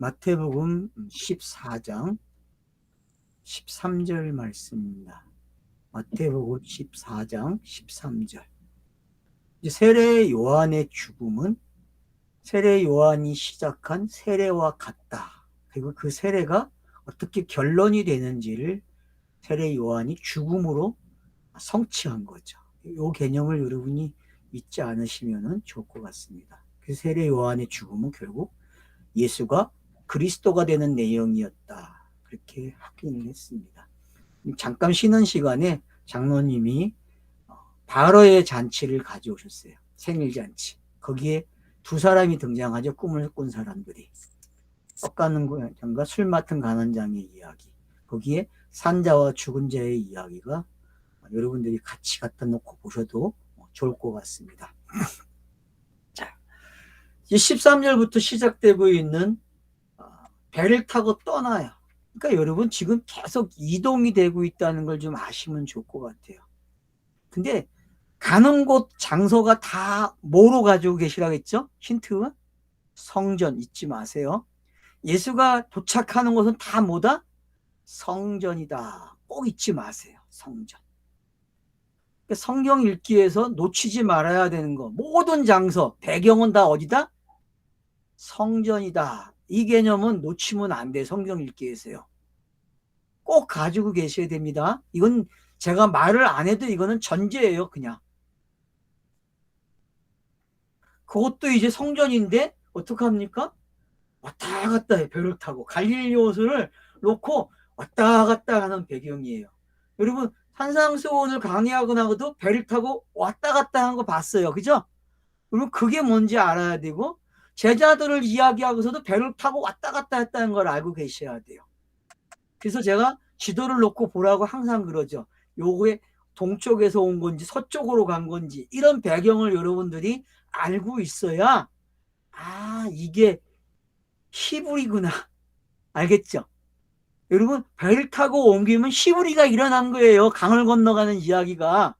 마태복음 14장 13절 말씀입니다. 마태복음 14장 13절. 이제 세례 요한의 죽음은 세례 요한이 시작한 세례와 같다. 그리고 그 세례가 어떻게 결론이 되는지를 세례 요한이 죽음으로 성취한 거죠. 이 개념을 여러분이 잊지 않으시면 좋을 것 같습니다. 그 세례 요한의 죽음은 결국 예수가 그리스도가 되는 내용이었다. 그렇게 확인을 했습니다. 잠깐 쉬는 시간에 장로님이 바로의 잔치를 가져오셨어요. 생일잔치. 거기에 두 사람이 등장하죠. 꿈을 꾼 사람들이. 떡 가는 장과 술 맡은 가난장의 이야기. 거기에 산자와 죽은 자의 이야기가 여러분들이 같이 갖다 놓고 보셔도 좋을 것 같습니다. 자, 13절부터 시작되고 있는 배를 타고 떠나요. 그러니까 여러분 지금 계속 이동이 되고 있다는 걸 좀 아시면 좋을 것 같아요. 근데 가는 곳 장소가 다 뭐로 가지고 계시라고 했죠? 힌트가? 성전 잊지 마세요. 예수가 도착하는 곳은 다 뭐다? 성전이다. 꼭 잊지 마세요. 성전. 성경 읽기에서 놓치지 말아야 되는 거. 모든 장소, 배경은 다 어디다? 성전이다. 이 개념은 놓치면 안 돼. 성경 읽기에서요. 꼭 가지고 계셔야 됩니다. 이건 제가 말을 안 해도 이거는 전제예요. 그냥. 그것도 이제 성전인데 어떡합니까? 왔다 갔다 해. 배를 타고. 갈릴리 호수를 놓고 왔다 갔다 하는 배경이에요. 여러분 산상수훈을 강의하고 나고도 배를 타고 왔다 갔다 하는 거 봤어요. 그죠? 그리고 그게 뭔지 알아야 되고 제자들을 이야기하고서도 배를 타고 왔다 갔다 했다는 걸 알고 계셔야 돼요. 그래서 제가 지도를 놓고 보라고 항상 그러죠. 요거에 동쪽에서 온 건지 서쪽으로 간 건지 이런 배경을 여러분들이 알고 있어야 이게 히브리구나. 알겠죠? 여러분 배를 타고 옮기면 히브리가 일어난 거예요. 강을 건너가는 이야기가.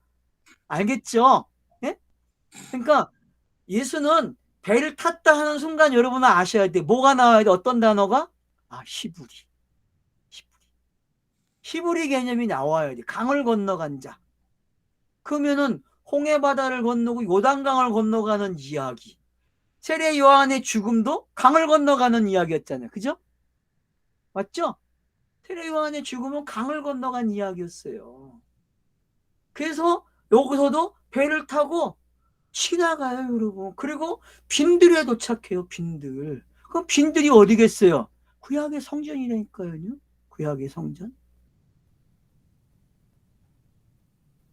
알겠죠? 예? 그러니까 예수는 배를 탔다 하는 순간 여러분은 아셔야 돼. 뭐가 나와야 돼? 어떤 단어가? 히브리. 히브리 개념이 나와야 돼. 강을 건너간 자. 그러면은 홍해바다를 건너고 요단강을 건너가는 이야기. 세례 요한의 죽음도 강을 건너가는 이야기였잖아요. 그죠? 맞죠? 세례 요한의 죽음은 강을 건너간 이야기였어요. 그래서 여기서도 배를 타고 지나가요, 여러분. 그리고 빈들에 도착해요, 빈들. 그럼 빈들이 어디겠어요? 구약의 성전이라니까요. 구약의 성전.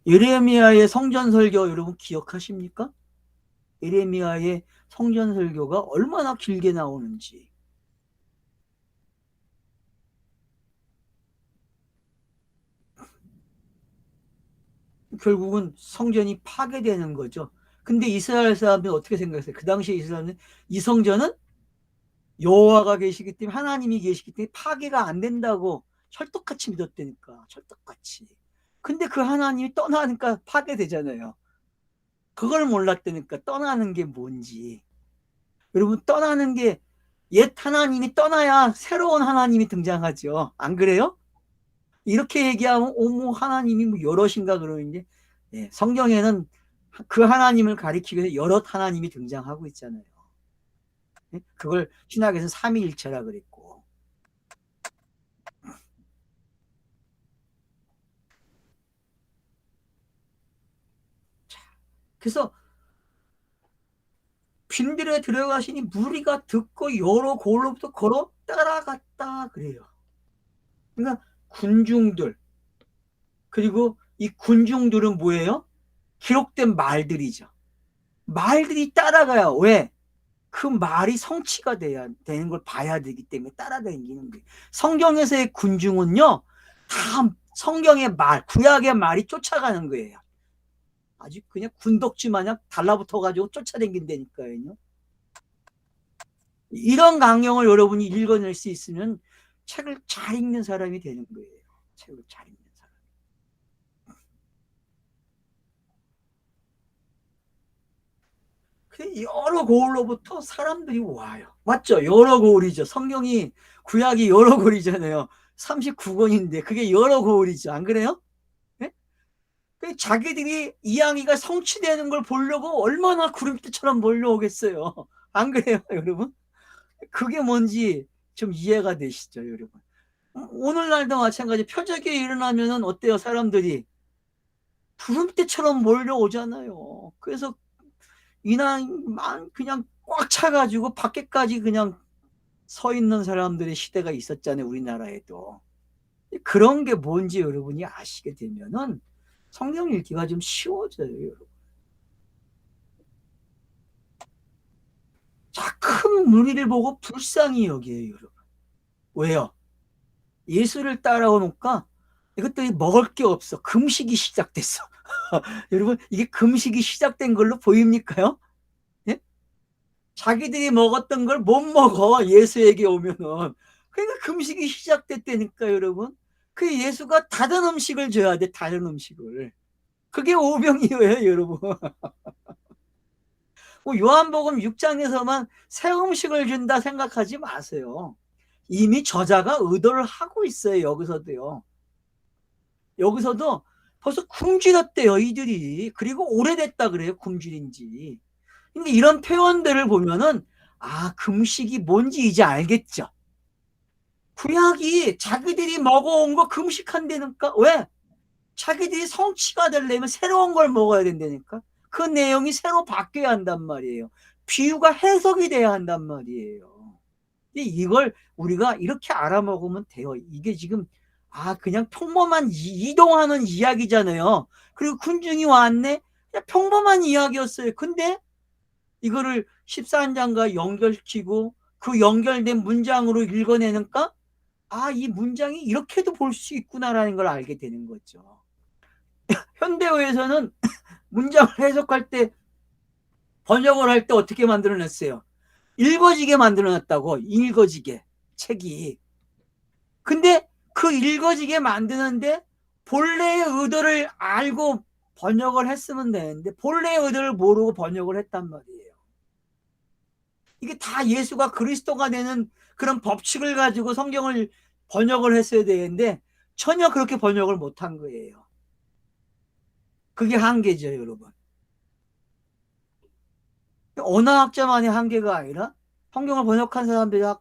예레미야의 성전 설교 여러분 기억하십니까? 예레미야의 성전 설교가 얼마나 길게 나오는지. 결국은 성전이 파괴되는 거죠. 근데 이스라엘 사람들은 어떻게 생각했어요? 그 당시에 이스라엘은 이 성전은 여호와가 계시기 때문에 하나님이 계시기 때문에 파괴가 안 된다고 철떡같이 믿었다니까. 철떡같이. 근데 그 하나님이 떠나니까 파괴되잖아요. 그걸 몰랐다니까. 떠나는 게 뭔지. 여러분 떠나는 게 옛 하나님이 떠나야 새로운 하나님이 등장하죠. 안 그래요? 이렇게 얘기하면 어머 하나님이 뭐 여럿인가 그러는데 성경에는 그 하나님을 가리키기 위해서 여럿 하나님이 등장하고 있잖아요. 그걸 신학에서 삼위일체라 그랬고. 그래서 빈들에 들어가시니 무리가 듣고 여러 골로부터 걸어 따라갔다 그래요. 그러니까 군중들 그리고 이 군중들은 뭐예요? 기록된 말들이죠. 말들이 따라가요. 왜? 그 말이 성취가 돼야 되는 걸 봐야 되기 때문에 따라다니는 거예요. 성경에서의 군중은요, 다 성경의 말, 구약의 말이 쫓아가는 거예요. 아주 그냥 군덕지 마냥 달라붙어가지고 쫓아다닌다니까요. 이런 강령을 여러분이 읽어낼 수 있으면 책을 잘 읽는 사람이 되는 거예요. 책을 잘 읽는 사람. 여러 고을로부터 사람들이 와요. 맞죠? 여러 고을이죠. 성경이 구약이 여러 고을이잖아요. 39권인데 그게 여러 고을이죠. 안 그래요? 네? 자기들이 이야기가 성취되는 걸 보려고 얼마나 구름대처럼 몰려오겠어요. 안 그래요, 여러분? 그게 뭔지 좀 이해가 되시죠, 여러분? 오늘날도 마찬가지. 표적이 일어나면은 어때요, 사람들이? 구름대처럼 몰려오잖아요. 그래서 이날 그냥 꽉 차가지고 밖에까지 그냥 서 있는 사람들의 시대가 있었잖아요, 우리나라에도. 그런 게 뭔지 여러분이 아시게 되면은 성경 읽기가 좀 쉬워져요, 여러분. 자, 큰 무리를 보고 불쌍히 여겨요, 여러분. 왜요? 예수를 따라오니까 이것들이 먹을 게 없어. 금식이 시작됐어. 여러분, 이게 금식이 시작된 걸로 보입니까요? 예? 자기들이 먹었던 걸 못 먹어, 예수에게 오면은. 그러니까 금식이 시작됐다니까, 여러분. 그 예수가 다른 음식을 줘야 돼, 다른 음식을. 그게 오병이어예요, 여러분. 요한복음 6장에서만 새 음식을 준다 생각하지 마세요. 이미 저자가 의도를 하고 있어요, 여기서도요. 여기서도 벌써 굶주렸대요, 이들이. 그리고 오래됐다 그래요, 굶주린지. 근데 이런 표현들을 보면은, 아, 금식이 뭔지 이제 알겠죠. 구약이 자기들이 먹어온 거 금식한다니까. 왜? 자기들이 성취가 되려면 새로운 걸 먹어야 된다니까. 그 내용이 새로 바뀌어야 한단 말이에요. 비유가 해석이 돼야 한단 말이에요. 이걸 우리가 이렇게 알아먹으면 돼요. 이게 지금 그냥 평범한 이동하는 이야기잖아요. 그리고 군중이 왔네. 그냥 평범한 이야기였어요. 근데 이거를 14장과 연결시키고 그 연결된 문장으로 읽어내니까 이 문장이 이렇게도 볼 수 있구나라는 걸 알게 되는 거죠. 현대어에서는 문장을 해석할 때, 번역을 할 때 어떻게 만들어냈어요? 읽어지게 만들어놨다고. 읽어지게, 책이. 근데 그 읽어지게 만드는데 본래의 의도를 알고 번역을 했으면 되는데 본래의 의도를 모르고 번역을 했단 말이에요. 이게 다 예수가 그리스도가 되는 그런 법칙을 가지고 성경을 번역을 했어야 되는데 전혀 그렇게 번역을 못한 거예요. 그게 한계죠, 여러분. 언어학자만의 한계가 아니라 성경을 번역한 사람들의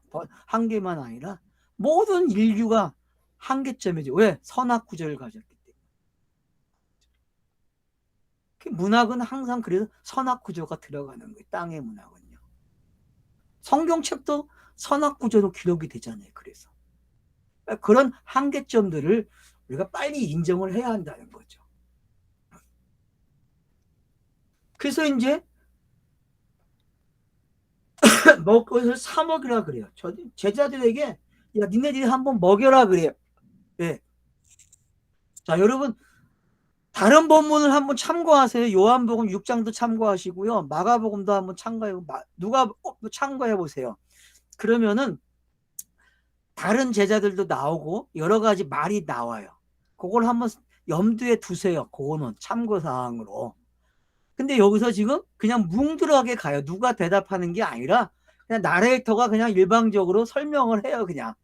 한계만 아니라 모든 인류가 한계점이죠. 왜? 선악구조를 가졌기 때문에. 문학은 항상 그래서 선악구조가 들어가는 거예요. 땅의 문학은요. 성경책도 선악구조로 기록이 되잖아요. 그래서 그런 한계점들을 우리가 빨리 인정을 해야 한다는 거죠. 그래서 이제 먹것을 사 먹으라 그래요. 제자들에게 야, 니네들이 한번 먹여라 그래요. 네. 자, 여러분 다른 본문을 한번 참고하세요. 요한복음 6장도 참고하시고요. 마가복음도 한번 누가복음도 참고해 보세요. 그러면은 다른 제자들도 나오고 여러 가지 말이 나와요. 그걸 한번 염두에 두세요. 그거는 참고사항으로. 근데 여기서 지금 그냥 뭉들하게 가요. 누가 대답하는 게 아니라 그냥 나레이터가 그냥 일방적으로 설명을 해요. 그냥.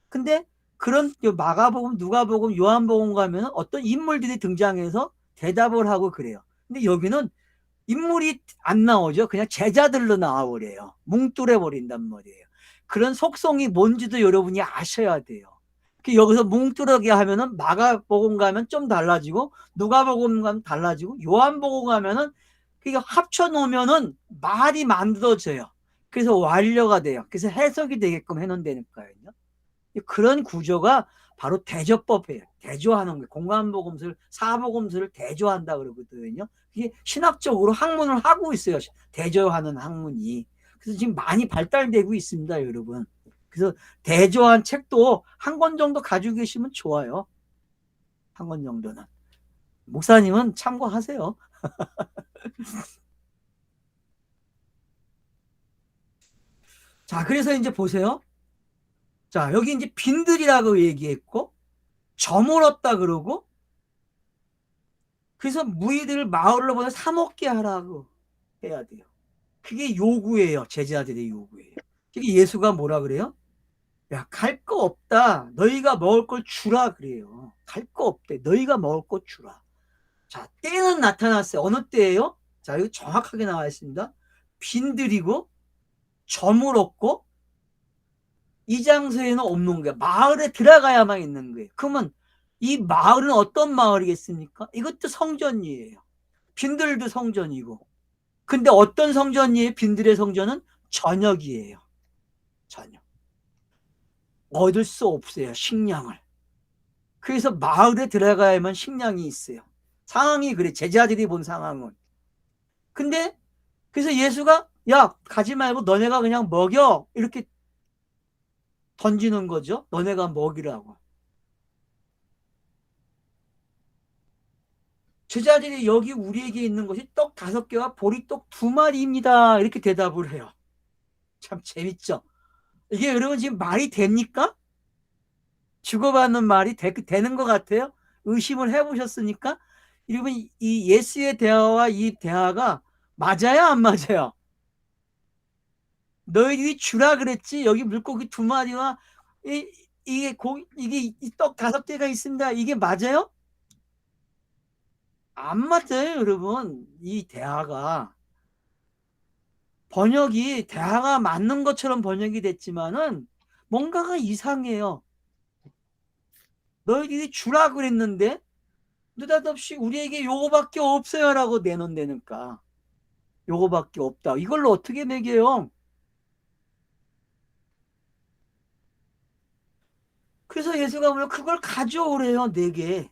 근데 그런 마가복음, 누가복음, 요한복음 가면 어떤 인물들이 등장해서 대답을 하고 그래요. 근데 여기는 인물이 안 나오죠. 그냥 제자들로 나와버려요. 뭉뚱해 버린단 말이에요. 그런 속성이 뭔지도 여러분이 아셔야 돼요. 여기서 뭉뚱하게 하면은 마가복음 가면 좀 달라지고 누가복음 가면 달라지고 요한복음 가면은 그게 합쳐 놓으면은 말이 만들어져요. 그래서 완료가 돼요. 그래서 해석이 되게끔 해놓는다니까요. 그런 구조가 바로 대조법이에요. 대조하는 거예요. 공간복음서를, 사복음서를 대조한다 그러거든요. 이게 신학적으로 학문을 하고 있어요. 대조하는 학문이. 그래서 지금 많이 발달되고 있습니다, 여러분. 그래서 대조한 책도 한 권 정도 가지고 계시면 좋아요. 한 권 정도는. 목사님은 참고하세요. 자, 그래서 이제 보세요. 자, 여기 이제 빈들이라고 얘기했고, 저물었다 그러고, 그래서 무리들을 마을로 보내 사 먹게 하라고 해야 돼요. 그게 요구예요. 제자들의 요구예요. 그게 예수가 뭐라 그래요? 야, 갈 거 없다. 너희가 먹을 걸 주라 그래요. 갈 거 없대. 너희가 먹을 거 주라. 자, 때는 나타났어요. 어느 때예요? 자, 이거 정확하게 나와 있습니다. 빈들이고 점을 얻고 이 장소에는 없는 거예요. 마을에 들어가야만 있는 거예요. 그러면 이 마을은 어떤 마을이겠습니까? 이것도 성전이에요. 빈들도 성전이고. 근데 어떤 성전이에요? 빈들의 성전은 저녁이에요. 저녁. 얻을 수 없어요. 식량을. 그래서 마을에 들어가야만 식량이 있어요. 상황이 그래. 제자들이 본 상황은. 근데 그래서 예수가 야, 가지 말고 너네가 그냥 먹여. 이렇게 던지는 거죠. 너네가 먹이라고. 제자들이 여기 우리에게 있는 것이 떡 5개와 보리떡 2마리입니다. 이렇게 대답을 해요. 참 재밌죠. 이게 여러분 지금 말이 됩니까? 주고받는 말이 되는 것 같아요? 의심을 해보셨습니까? 여러분 이 예수의 대화와 이 대화가 맞아요? 안 맞아요? 너희들이 주라 그랬지. 여기 물고기 2마리와 이게 떡 5개가 있습니다. 이게 맞아요? 안 맞아요, 여러분. 이 대화가 번역이 대화가 맞는 것처럼 번역이 됐지만은 뭔가가 이상해요. 너희들이 주라 그랬는데 느닷없이 우리에게 요거밖에 없어요 라고 내놓는다니까. 요거밖에 없다. 이걸로 어떻게 먹여요? 그래서 예수가 보면 그걸 가져오래요. 4개.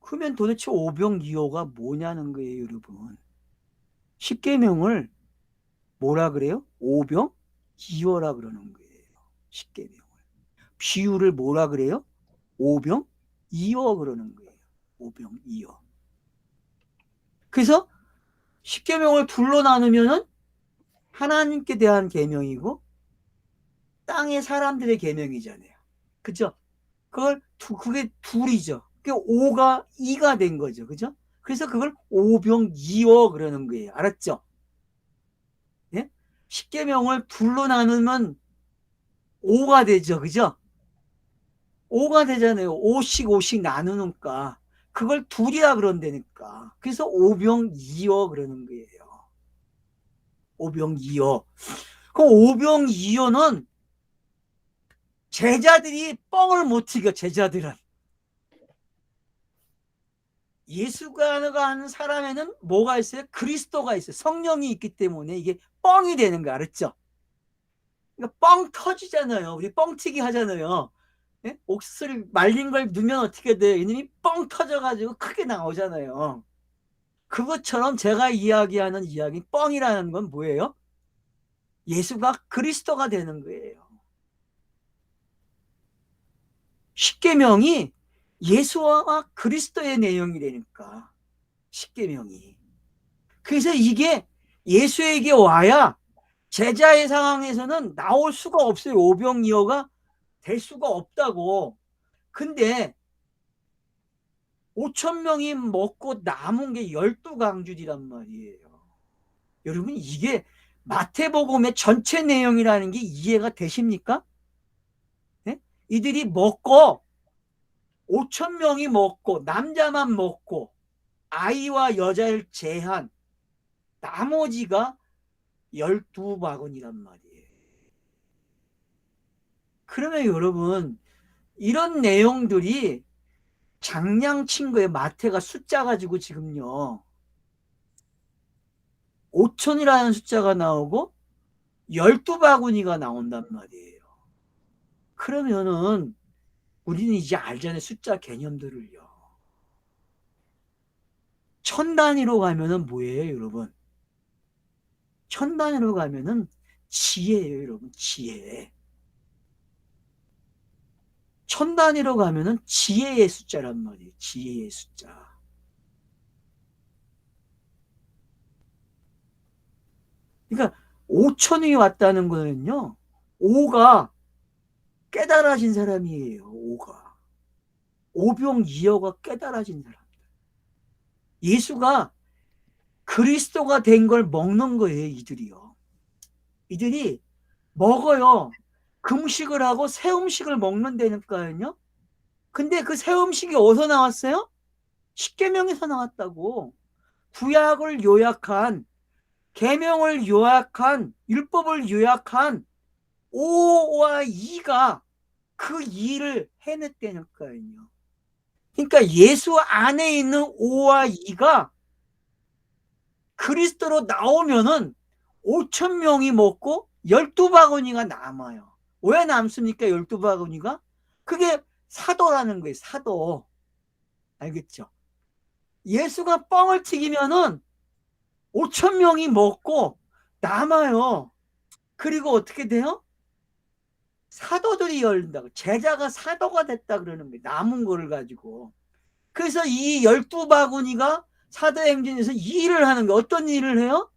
그러면 도대체 오병이어가 뭐냐는 거예요, 여러분. 십계명을 뭐라 그래요? 오병이어라 그러는 거예요. 십계명을. 비유를 뭐라 그래요? 오병이어 그러는 거예요. 오병이어. 그래서 십계명을 둘로 나누면은 하나님께 대한 계명이고 땅의 사람들의 계명이잖아요. 그죠? 그게 둘이죠. 그게 오가 이가 된 거죠. 그죠? 그래서 그걸 오병이어 그러는 거예요. 알았죠? 예? 십계명을 둘로 나누면 오가 되죠. 그죠? 오가 되잖아요. 오씩 나누니까. 그걸 둘이라 그런다니까. 그래서 오병이어 그러는 거예요. 오병이어. 그 오병이어는 제자들이 뻥을 못 튀겨. 제자들은. 예수가 하는 사람에는 뭐가 있어요? 그리스도가 있어요. 성령이 있기 때문에 이게 뻥이 되는 거 알았죠? 그러니까 뻥 터지잖아요. 우리 뻥튀기 하잖아요. 예? 옥수수를 말린 걸 넣으면 어떻게 돼요? 이놈이 뻥 터져가지고 크게 나오잖아요. 그것처럼 제가 이야기하는 이야기 뻥이라는 건 뭐예요? 예수가 그리스도가 되는 거예요. 십계명이 예수와 그리스도의 내용이라니까. 십계명이. 그래서 이게 예수에게 와야 제자의 상황에서는 나올 수가 없어요. 오병이어가 될 수가 없다고. 근데 5천 명이 먹고 남은 게 12강줄이란 말이에요. 여러분 이게 마태복음의 전체 내용이라는 게 이해가 되십니까? 네? 이들이 먹고 5천 명이 먹고 남자만 먹고 아이와 여자를 제한 나머지가 12바구니란 말이에요. 그러면 여러분 이런 내용들이 장량친 거예요. 마태가 숫자 가지고 지금요. 5천이라는 숫자가 나오고 12바구니가 나온단 말이에요. 그러면은 우리는 이제 알잖아요. 숫자 개념들을요. 천 단위로 가면은 뭐예요, 여러분? 천 단위로 가면은 지혜예요, 여러분. 지혜. 천 단위로 가면은 지혜의 숫자란 말이에요. 지혜의 숫자. 그러니까 5천이 왔다는 거는요. 5가 깨달아진 사람이에요. 5가. 오병이어가 깨달아진 사람. 예수가 그리스도가 된 걸 먹는 거예요, 이들이요. 이들이 먹어요. 금식을 하고 새 음식을 먹는다니까요. 근데 그 새 음식이 어디서 나왔어요? 십계명에서 나왔다고. 구약을 요약한, 계명을 요약한, 율법을 요약한 O와 E가 그 일을 해냈다니까요. 그러니까 예수 안에 있는 O와 E가 그리스도로 나오면은 5천 명이 먹고 12바구니가 남아요. 왜 남습니까? 12바구니가? 그게 사도라는 거예요. 사도. 알겠죠? 예수가 뻥을 튀기면은 5천 명이 먹고 남아요. 그리고 어떻게 돼요? 사도들이 열린다고. 제자가 사도가 됐다 그러는 거예요. 남은 거를 가지고. 그래서 이 12바구니가 사도행전에서 일을 하는 거예요. 어떤 일을 해요?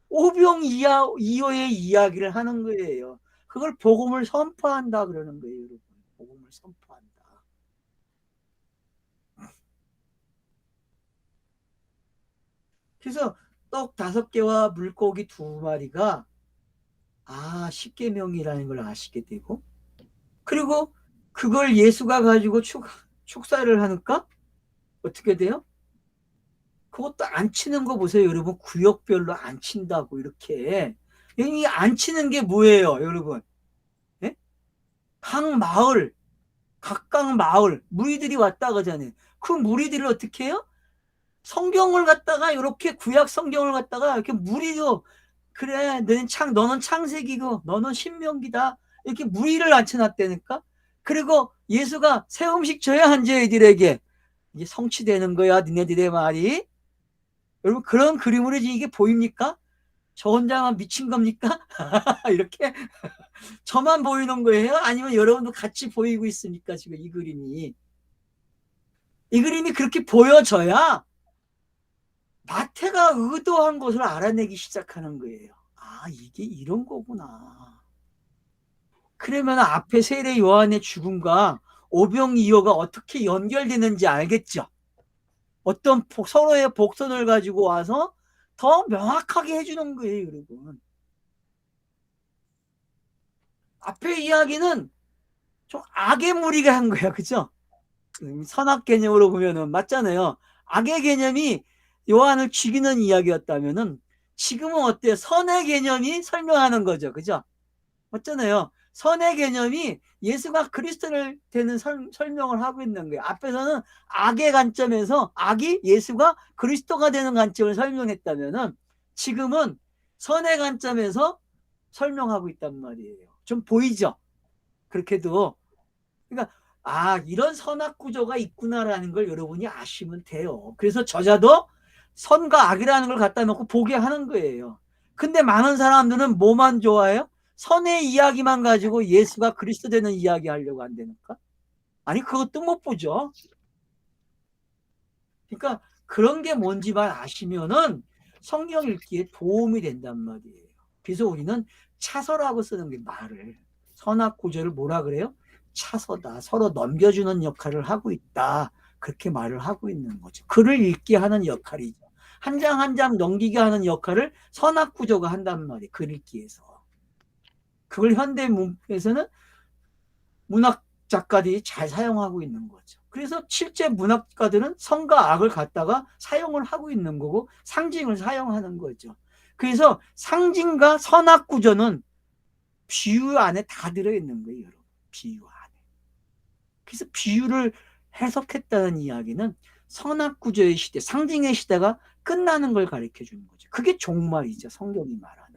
오병이어의 이야기를 하는 거예요. 그걸 복음을 선포한다 그러는 거예요, 여러분. 복음을 선포한다. 그래서 떡 5개와 물고기 2마리가 십계명이라는 걸 아시게 되고, 그리고 그걸 예수가 가지고 축사를 하니까 어떻게 돼요? 그것도 안 치는 거 보세요, 여러분. 구역별로 안 친다고 이렇게. 이 안 치는 게 뭐예요, 여러분? 예? 각 마을, 각각 마을 무리들이 왔다 그러잖아요. 그 무리들을 어떻게 해요? 성경을 갖다가 이렇게 구약 성경을 갖다가 이렇게 무리도 그래 너는 창세기고 너는 신명기다 이렇게 무리를 앉혀놨다니까. 그리고 예수가 새 음식 줘야 한 저희들에게 이게 성취되는 거야 니네들의 말이. 여러분 그런 그림으로 이게 보입니까? 저 혼자만 미친 겁니까? 이렇게 저만 보이는 거예요? 아니면 여러분도 같이 보이고 있습니까? 지금 이 그림이 그렇게 보여져야 마태가 의도한 것을 알아내기 시작하는 거예요. 이게 이런 거구나. 그러면 앞에 세례 요한의 죽음과 오병이어가 어떻게 연결되는지 알겠죠? 어떤 서로의 복선을 가지고 와서 더 명확하게 해주는 거예요, 여러분. 앞에 이야기는 좀 악의 무리가 한 거야, 그죠? 선악 개념으로 보면은 맞잖아요. 악의 개념이 요한을 죽이는 이야기였다면은 지금은 어때요? 선의 개념이 설명하는 거죠, 그죠? 맞잖아요. 선의 개념이 예수가 그리스도를 되는 설명을 하고 있는 거예요. 앞에서는 악의 관점에서 악이 예수가 그리스도가 되는 관점을 설명했다면은 지금은 선의 관점에서 설명하고 있단 말이에요. 좀 보이죠? 그렇게도. 그러니까 이런 선악 구조가 있구나라는 걸 여러분이 아시면 돼요. 그래서 저자도 선과 악이라는 걸 갖다 놓고 보게 하는 거예요. 근데 많은 사람들은 뭐만 좋아해요? 선의 이야기만 가지고 예수가 그리스도 되는 이야기 하려고 한다니까? 아니 그것도 못 보죠. 그러니까 그런 게 뭔지만 아시면은 성경 읽기에 도움이 된단 말이에요. 그래서 우리는 차서라고 쓰는 게 말을. 선악 구조를 뭐라 그래요? 차서다. 서로 넘겨주는 역할을 하고 있다. 그렇게 말을 하고 있는 거죠. 글을 읽게 하는 역할이죠. 한 장 한 장 넘기게 하는 역할을 선악 구조가 한단 말이에요. 글 읽기에서. 그걸 현대에서는 문학 작가들이 잘 사용하고 있는 거죠. 그래서 실제 문학가들은 선과 악을 갖다가 사용을 하고 있는 거고 상징을 사용하는 거죠. 그래서 상징과 선악 구조는 비유 안에 다 들어있는 거예요, 여러분. 비유 안에. 그래서 비유를 해석했다는 이야기는 선악 구조의 시대, 상징의 시대가 끝나는 걸 가르쳐 주는 거죠. 그게 종말이죠, 성경이 말하는.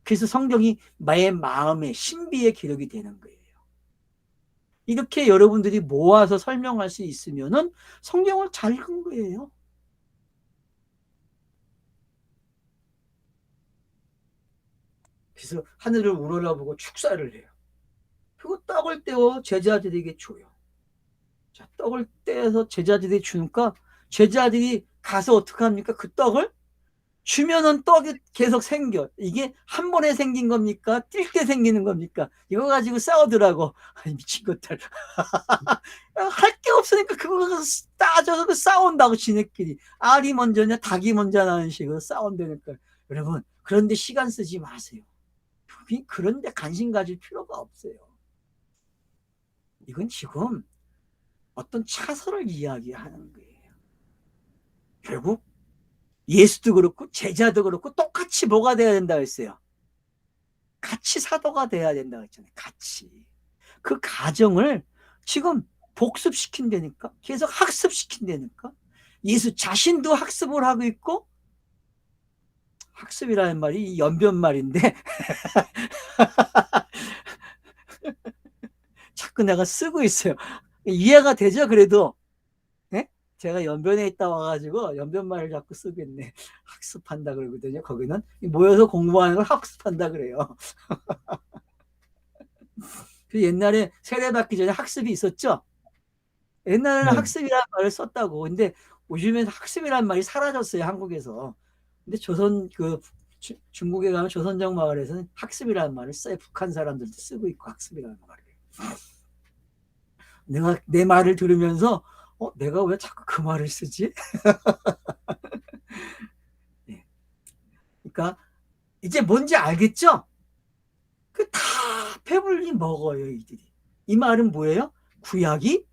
그래서 성경이 내 마음의 신비의 기록이 되는 거예요. 이렇게 여러분들이 모아서 설명할 수 있으면은 성경을 잘 읽은 거예요. 그래서 하늘을 우러러보고 축사를 해요. 그리고 떡을 떼어 제자들에게 줘요. 자, 떡을 떼어서 제자들에게 주니까 제자들이 가서 어떻게 합니까? 그 떡을 주면은 떡이 계속 생겨. 이게 한 번에 생긴 겁니까? 뛸 때 생기는 겁니까? 이거 가지고 싸우더라고. 아니, 미친 것들. 할 게 없으니까 그거 따져서 그 싸운다고 지네끼리. 알이 먼저냐 닭이 먼저냐는 식으로 싸운다니까. 여러분, 그런데 시간 쓰지 마세요. 그런데 관심 가질 필요가 없어요. 이건 지금 어떤 차선을 이야기하는 거예요. 결국 예수도 그렇고 제자도 그렇고 똑같이 뭐가 돼야 된다고 했어요? 같이 사도가 돼야 된다고 했잖아요. 같이. 그 가정을 지금 복습시킨다니까? 계속 학습시킨다니까? 예수 자신도 학습을 하고 있고, 학습이라는 말이 연변말인데 자꾸 내가 쓰고 있어요. 이해가 되죠? 그래도 네? 제가 연변에 있다 와가지고 연변말을 자꾸 쓰고 있네. 학습한다 그러거든요. 거기는 모여서 공부하는 걸 학습한다 그래요. 그 옛날에 세례받기 전에 학습이 있었죠. 옛날에는 네. 학습이라는 말을 썼다고. 근데 요즘엔 학습이라는 말이 사라졌어요, 한국에서. 근데 중국에 가면 조선족 마을에서는 학습이라는 말을 써요. 북한 사람들도 쓰고 있고 학습이라는 말을. 내가 내 말을 들으면서 내가 왜 자꾸 그 말을 쓰지? 네. 그러니까 이제 뭔지 알겠죠? 그 다 배불리 먹어요, 이들이. 이 말은 뭐예요? 구약이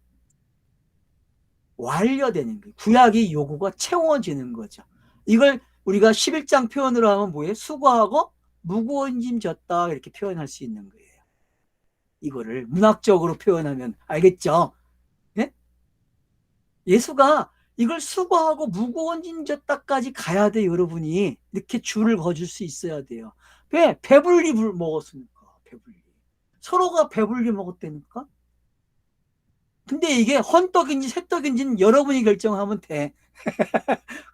완료되는 거예요. 구약의 요구가 채워지는 거죠. 이걸 우리가 11장 표현으로 하면 뭐예요? 수고하고 무거운 짐 졌다 이렇게 표현할 수 있는 거예요. 이거를 문학적으로 표현하면 알겠죠? 예? 예수가 이걸 수고하고 무거운 짐 졌다까지 가야 돼, 여러분이. 이렇게 줄을 거줄 수 있어야 돼요. 왜? 배불리 먹었으니까. 배불리. 서로가 배불리 먹었다니까? 근데 이게 헌떡인지 새떡인지는 여러분이 결정하면 돼.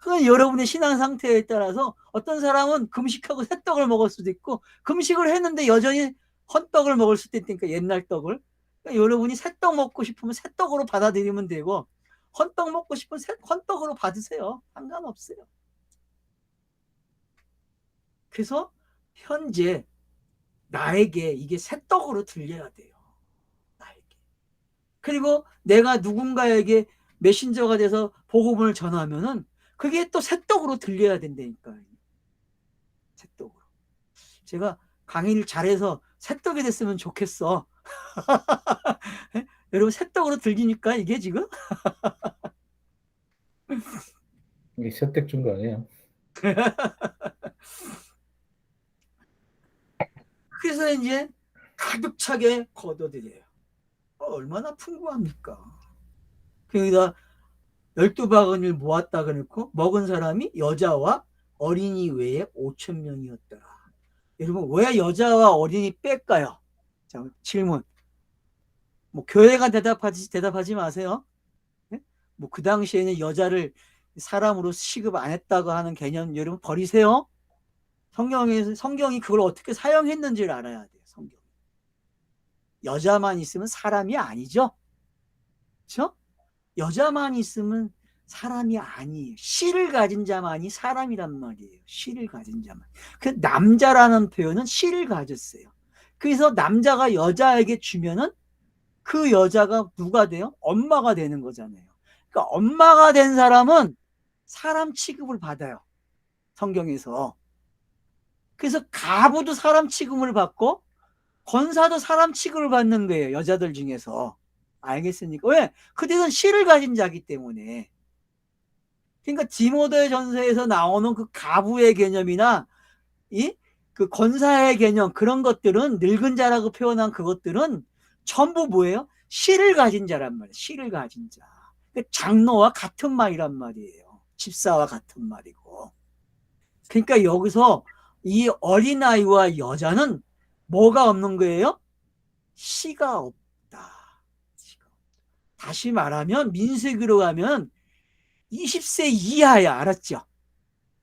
그건 여러분의 신앙 상태에 따라서 어떤 사람은 금식하고 새떡을 먹을 수도 있고, 금식을 했는데 여전히 헌떡을 먹을 수도 있으니까, 옛날 떡을. 그러니까 여러분이 새떡 먹고 싶으면 새떡으로 받아들이면 되고, 헌떡 먹고 싶으면 헌떡으로 받으세요. 상관없어요. 그래서 현재 나에게 이게 새떡으로 들려야 돼요. 나에게. 그리고 내가 누군가에게 메신저가 돼서 복음을 전하면은 그게 또 새떡으로 들려야 된다니까요. 새떡으로. 제가 강의를 잘해서 새떡이 됐으면 좋겠어. 여러분, 새떡으로 들리니까 이게 지금? 이게 선택 준 거 아니에요? 그래서 이제 가득 차게 걷어들여요. 얼마나 풍부합니까? 그러니까 12바구니를 모았다 그랬고 먹은 사람이 여자와 어린이 외에 5천 명이었더라. 여러분, 왜 여자와 어린이 뺄까요? 자, 질문. 뭐 교회가 대답하지 마세요. 네? 뭐그 당시에는 여자를 사람으로 취급 안 했다고 하는 개념 여러분 버리세요. 성경이 그걸 어떻게 사용했는지를 알아야 돼요. 성경. 여자만 있으면 사람이 아니죠. 그렇죠? 여자만 있으면 사람이 아니에요. 씨를 가진 자만이 사람이란 말이에요. 씨를 가진 자만. 그 남자라는 표현은 씨를 가졌어요. 그래서 남자가 여자에게 주면은 그 여자가 누가 돼요? 엄마가 되는 거잖아요. 그러니까 엄마가 된 사람은 사람 취급을 받아요. 성경에서. 그래서 가부도 사람 취급을 받고 권사도 사람 취급을 받는 거예요. 여자들 중에서. 알겠습니까? 왜? 그들은 씨를 가진 자기 때문에. 그러니까 디모데 전서에서 나오는 그 가부의 개념이나 그 권사의 개념, 그런 것들은, 늙은 자라고 표현한 그것들은 전부 뭐예요? 씨를 가진 자란 말이에요. 씨를 가진 자. 장로와 같은 말이란 말이에요. 집사와 같은 말이고. 그러니까 여기서 이 어린아이와 여자는 뭐가 없는 거예요? 씨가 없다. 다시 말하면 민수기로 가면 20세 이하야. 알았죠?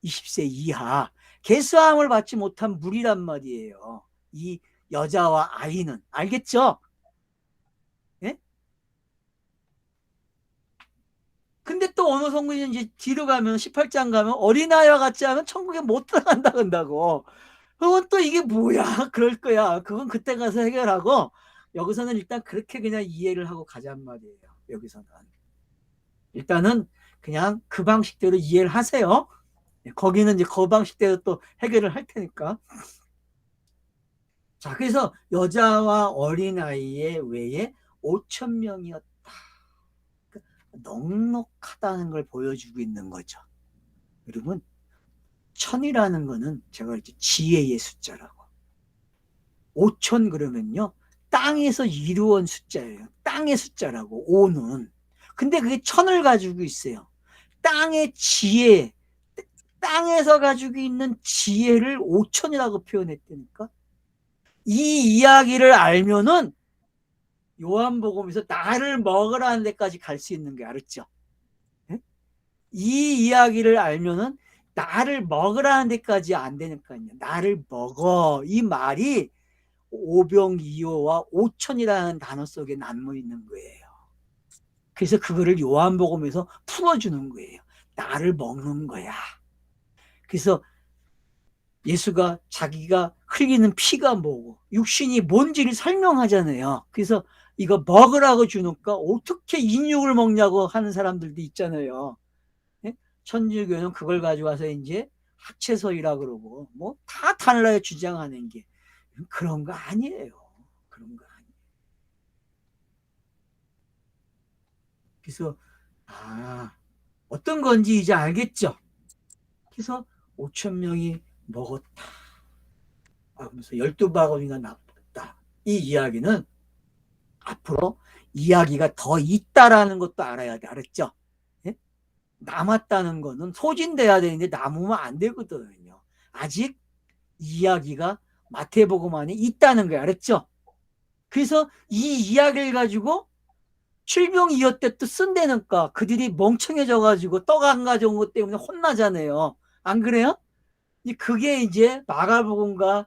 20세 이하. 계수함을 받지 못한 물이란 말이에요. 이 여자와 아이는. 알겠죠? 예? 근데 또 어느 성경이 이제 뒤로 가면 18장 가면 어린아이와 같지 않으면 천국에 못 들어간다 한다고. 그건 또 이게 뭐야? 그럴 거야. 그건 그때 가서 해결하고 여기서는 일단 그렇게 그냥 이해를 하고 가잔 말이에요. 여기서는 일단은 그냥 그 방식대로 이해를 하세요. 거기는 이제 그 방식대로 또 해결을 할 테니까. 자, 그래서 여자와 어린아이의 외에 5천 명이었다. 넉넉하다는 걸 보여주고 있는 거죠. 여러분, 천이라는 거는 제가 이제 지혜의 숫자라고. 5천 그러면요, 땅에서 이루어온 숫자예요. 땅의 숫자라고, 5는. 근데 그게 천을 가지고 있어요. 땅의 지혜, 땅에서 가지고 있는 지혜를 5천이라고 표현했다니까. 이 이야기를 알면은 요한복음에서 나를 먹으라는 데까지 갈 수 있는 게 알았죠? 이 이야기를 알면은 나를 먹으라는 데까지 안 되니까요. 나를 먹어. 이 말이 오병이어와 오천이라는 단어 속에 남아 있는 거예요. 그래서 그거를 요한복음에서 풀어주는 거예요. 나를 먹는 거야. 그래서 예수가 자기가 흘리는 피가 뭐고 육신이 뭔지를 설명하잖아요. 그래서 이거 먹으라고 주니까 어떻게 인육을 먹냐고 하는 사람들도 있잖아요. 천주교는 그걸 가져와서 이제 합체서이라 그러고 뭐 다 달라요. 주장하는 게 그런 거 아니에요. 그런 거 아니에요. 그래서 어떤 건지 이제 알겠죠. 그래서 5천 명이 먹었다 하면서 12바구니가 남았다. 이 이야기는 앞으로 이야기가 더 있다라는 것도 알아야 돼. 알았죠? 예? 남았다는 거는 소진돼야 되는데 남으면 안 되거든요. 아직 이야기가 마태복음 안에 있다는 거야. 알았죠? 그래서 이 이야기를 가지고 칠병이어 때 또 쓴다니까 그들이 멍청해져 가지고 떡 안 가져온 것 때문에 혼나잖아요. 안 그래요? 그게 이제 마가복음과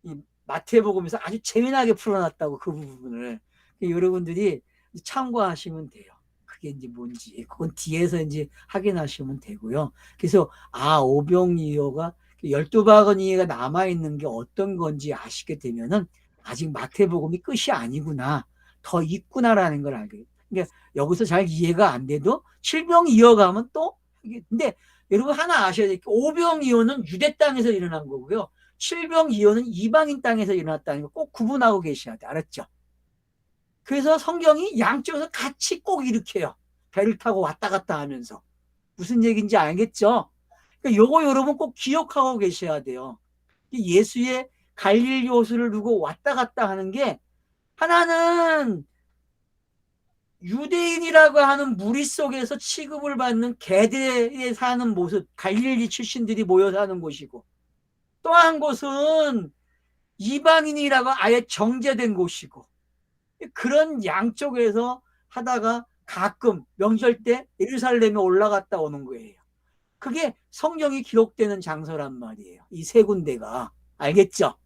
이 마태복음에서 아주 재미나게 풀어놨다고 그 부분을 여러분들이 참고하시면 돼요. 그게 이제 뭔지 그건 뒤에서 이제 확인하시면 되고요. 그래서 오병이어가 12바구니가 남아있는 게 어떤 건지 아시게 되면은 아직 마태복음이 끝이 아니구나. 더 있구나라는 걸 알게. 그러니까 여기서 잘 이해가 안 돼도 칠병 이어가면 또 근데 여러분 하나 아셔야 될 게 오병이어는 유대 땅에서 일어난 거고요. 칠병이어는 이방인 땅에서 일어났다는 거 꼭 구분하고 계셔야 돼. 알았죠? 그래서 성경이 양쪽에서 같이 꼭 일으켜요. 배를 타고 왔다 갔다 하면서. 무슨 얘기인지 알겠죠? 그러니까 요거 여러분 꼭 기억하고 계셔야 돼요. 예수의 갈릴리 호수를 두고 왔다 갔다 하는 게 하나는 유대인이라고 하는 무리 속에서 취급을 받는 개대에 사는 모습, 갈릴리 출신들이 모여 사는 곳이고 또 한 곳은 이방인이라고 아예 정제된 곳이고 그런 양쪽에서 하다가 가끔 명절 때 예루살렘에 올라갔다 오는 거예요. 그게 성경이 기록되는 장소란 말이에요. 이 세 군데가. 알겠죠?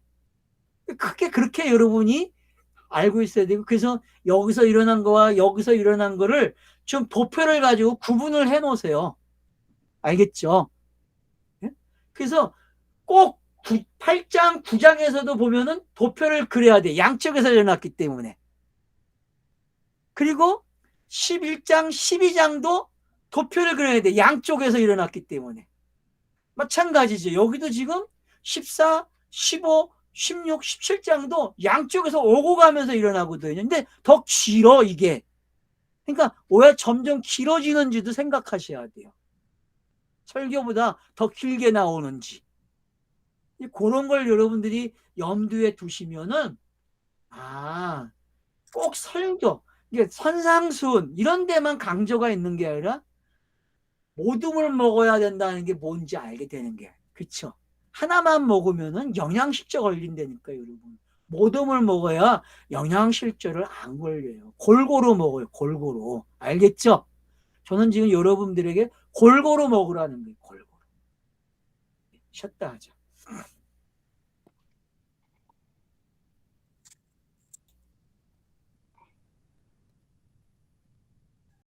크게 그렇게 여러분이 알고 있어야 되고 그래서 여기서 일어난 거와 여기서 일어난 거를 좀 도표를 가지고 구분을 해 놓으세요. 알겠죠? 그래서 꼭 8장, 9장에서도 보면은 도표를 그려야 돼. 양쪽에서 일어났기 때문에. 그리고 11장, 12장도 도표를 그려야 돼. 양쪽에서 일어났기 때문에. 마찬가지죠. 여기도 지금 14, 15, 16, 17장도 양쪽에서 오고 가면서 일어나거든요. 근데 더 길어, 이게. 그러니까 왜 점점 길어지는지도 생각하셔야 돼요. 설교보다 더 길게 나오는지. 그런 걸 여러분들이 염두에 두시면은, 꼭 설교, 이게 선상순, 이런 데만 강조가 있는 게 아니라, 모둠을 먹어야 된다는 게 뭔지 알게 되는 게, 그쵸? 하나만 먹으면은 영양실조 걸린다니까, 여러분. 모둠을 먹어야 영양실조를 안 걸려요. 골고루 먹어요, 골고루. 알겠죠? 저는 지금 여러분들에게 골고루 먹으라는 거예요, 골고루. 쉬었다 하자.